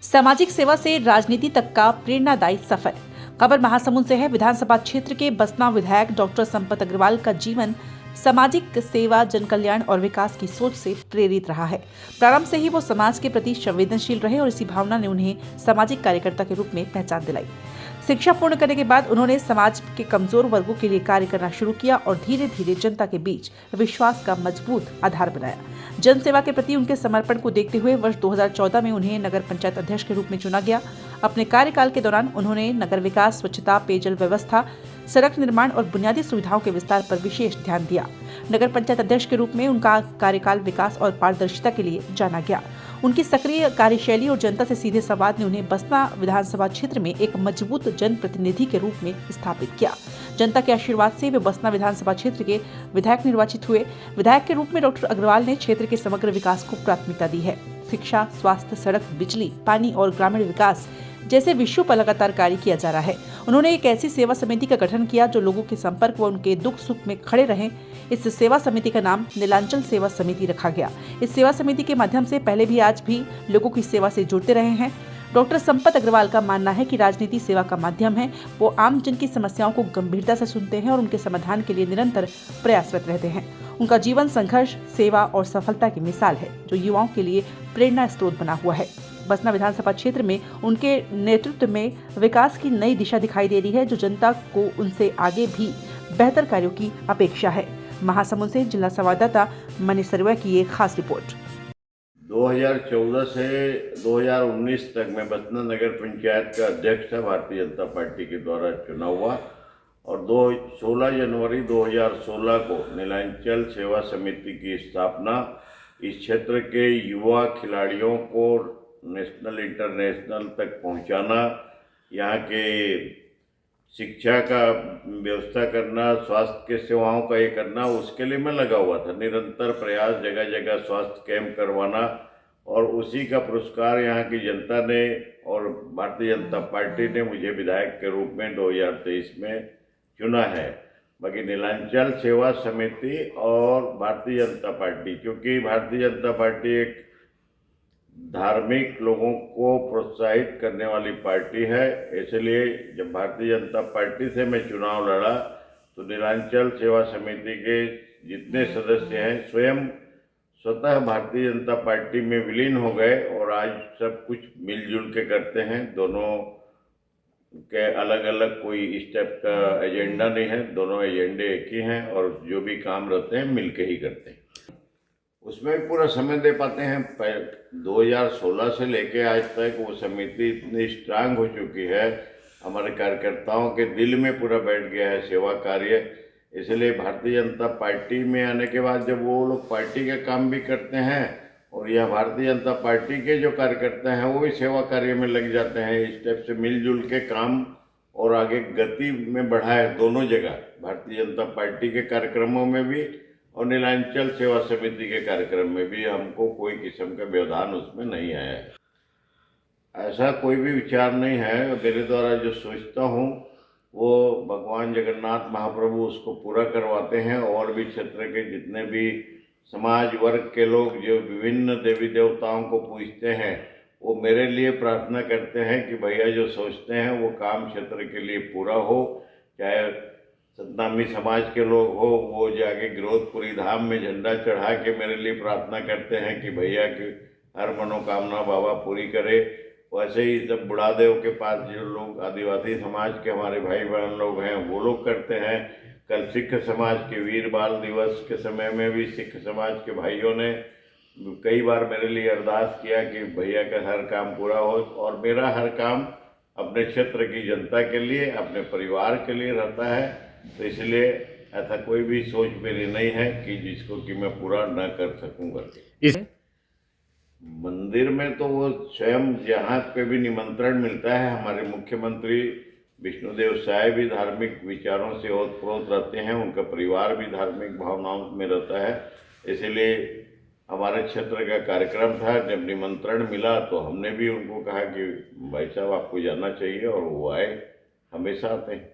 सामाजिक सेवा से राजनीति तक का प्रेरणादायी सफर। खबर महासमुंद से है। विधानसभा क्षेत्र के बसना विधायक डॉक्टर संपत अग्रवाल का जीवन सामाजिक सेवा, जन कल्याण और विकास की सोच से प्रेरित रहा है। प्रारंभ से ही वो समाज के प्रति संवेदनशील रहे और इसी भावना ने उन्हें सामाजिक कार्यकर्ता के रूप में पहचान दिलाई। शिक्षा पूर्ण करने के बाद उन्होंने समाज के कमजोर वर्गों के लिए कार्य करना शुरू किया और धीरे धीरे जनता के बीच विश्वास का मजबूत आधार बनाया। जन सेवा के प्रति उनके समर्पण को देखते हुए वर्ष 2014 में उन्हें नगर पंचायत अध्यक्ष के रूप में चुना गया। अपने कार्यकाल के दौरान उन्होंने नगर विकास, स्वच्छता, पेयजल व्यवस्था, सड़क निर्माण और बुनियादी सुविधाओं के विस्तार पर विशेष ध्यान दिया। नगर पंचायत अध्यक्ष के रूप में उनका कार्यकाल विकास और पारदर्शिता के लिए जाना गया। उनकी सक्रिय कार्यशैली और जनता से सीधे संवाद ने उन्हें बसना विधानसभा क्षेत्र में एक मजबूत जनप्रतिनिधि के रूप में स्थापित किया। जनता के आशीर्वाद से वे बसना विधानसभा क्षेत्र के विधायक निर्वाचित हुए। विधायक के रूप में डॉक्टर अग्रवाल ने क्षेत्र के समग्र विकास को प्राथमिकता दी है। शिक्षा, स्वास्थ्य, सड़क, बिजली, पानी और ग्रामीण विकास जैसे विषयों पर लगातार कार्य किया जा रहा है। उन्होंने एक ऐसी सेवा समिति का गठन किया जो लोगों के संपर्क व उनके दुख सुख में खड़े रहें। इस सेवा समिति का नाम नीलांचल सेवा समिति रखा गया। इस सेवा समिति के माध्यम से पहले भी आज भी लोगों की सेवा से जुड़ते रहे हैं। डॉक्टर संपत अग्रवाल का मानना है कि राजनीति सेवा का माध्यम है। वो आम जन की समस्याओं को गंभीरता से सुनते हैं और उनके समाधान के लिए निरंतर प्रयासरत रहते हैं। उनका जीवन संघर्ष, सेवा और सफलता की मिसाल है जो युवाओं के लिए प्रेरणा स्रोत बना हुआ है। बसना विधानसभा क्षेत्र में उनके नेतृत्व में विकास की नई दिशा दिखाई दे रही है जो जनता को उनसे आगे भी बेहतर कार्यों की अपेक्षा है। महासमुंद से जिला संवाददाता मनीष सरवैया की एक खास रिपोर्ट। 2014 से 2019 तक मैं बसना नगर पंचायत का अध्यक्ष था। भारतीय जनता पार्टी के द्वारा चुना हुआ और 16 जनवरी 2016 को नीलांचल सेवा समिति की स्थापना इस क्षेत्र के युवा खिलाड़ियों को नेशनल इंटरनेशनल तक पहुंचाना, यहाँ के शिक्षा का व्यवस्था करना, स्वास्थ्य के सेवाओं का ये करना, उसके लिए मैं लगा हुआ था। निरंतर प्रयास, जगह जगह स्वास्थ्य कैंप करवाना और उसी का पुरस्कार यहाँ की जनता ने और भारतीय जनता पार्टी ने मुझे विधायक के रूप में 2023 में चुना है। बाकी नीलांचल सेवा समिति और भारतीय जनता पार्टी, क्योंकि भारतीय जनता पार्टी एक धार्मिक लोगों को प्रोत्साहित करने वाली पार्टी है, इसलिए जब भारतीय जनता पार्टी से मैं चुनाव लड़ा तो नीलांचल सेवा समिति के जितने सदस्य हैं स्वतः भारतीय जनता पार्टी में विलीन हो गए और आज सब कुछ मिलजुल के करते हैं। दोनों के अलग अलग कोई स्टेप का एजेंडा नहीं है, दोनों एजेंडे एक ही हैं और जो भी काम रहते हैं मिल के ही करते हैं। उसमें पूरा समय दे पाते हैं। 2016 से लेके आज तक वो समिति इतनी स्ट्रांग हो चुकी है, हमारे कार्यकर्ताओं के दिल में पूरा बैठ गया है सेवा कार्य। इसलिए भारतीय जनता पार्टी में आने के बाद जब वो लोग पार्टी का काम भी करते हैं और यह भारतीय जनता पार्टी के जो कार्यकर्ता हैं वो भी सेवा कार्य में लग जाते हैं। इस टाइप से मिलजुल के काम और आगे गति में बढ़ाए दोनों जगह, भारतीय जनता पार्टी के कार्यक्रमों में भी और नीलांचल सेवा समिति के कार्यक्रम में भी हमको कोई किस्म का व्यवधान उसमें नहीं आया है। ऐसा कोई भी विचार नहीं है। मेरे द्वारा जो सोचता हूँ वो भगवान जगन्नाथ महाप्रभु उसको पूरा करवाते हैं और भी क्षेत्र के जितने भी समाज वर्ग के लोग जो विभिन्न देवी देवताओं को पूजते हैं वो मेरे लिए प्रार्थना करते हैं कि भैया जो सोचते हैं वो काम क्षेत्र के लिए पूरा हो। चाहे सतनामी समाज के लोग हो, वो जाके गिरोधपुरी धाम में झंडा चढ़ा के मेरे लिए प्रार्थना करते हैं कि भैया की हर मनोकामना बाबा पूरी करे। वैसे ही सब बुढ़ादेव के पास जो लोग आदिवासी समाज के हमारे भाई बहन लोग हैं वो लोग करते हैं। कल सिख समाज के वीर बाल दिवस के समय में भी सिख समाज के भाइयों ने कई बार मेरे लिए अरदास किया कि भैया का हर काम पूरा हो और मेरा हर काम अपने क्षेत्र की जनता के लिए, अपने परिवार के लिए रहता है। तो इसलिए ऐसा कोई भी सोच मेरी नहीं है कि जिसको कि मैं पूरा न कर सकूँगा। इस मंदिर में तो वो स्वयं जहाँ पे भी निमंत्रण मिलता है, हमारे मुख्यमंत्री विष्णुदेव साय भी धार्मिक विचारों से ओतप्रोत रहते हैं, उनका परिवार भी धार्मिक भावनाओं में रहता है। इसलिए हमारे क्षेत्र का कार्यक्रम था, जब निमंत्रण मिला तो हमने भी उनको कहा कि भाई साहब आपको जाना चाहिए और वो आए, हमेशा आते हैं।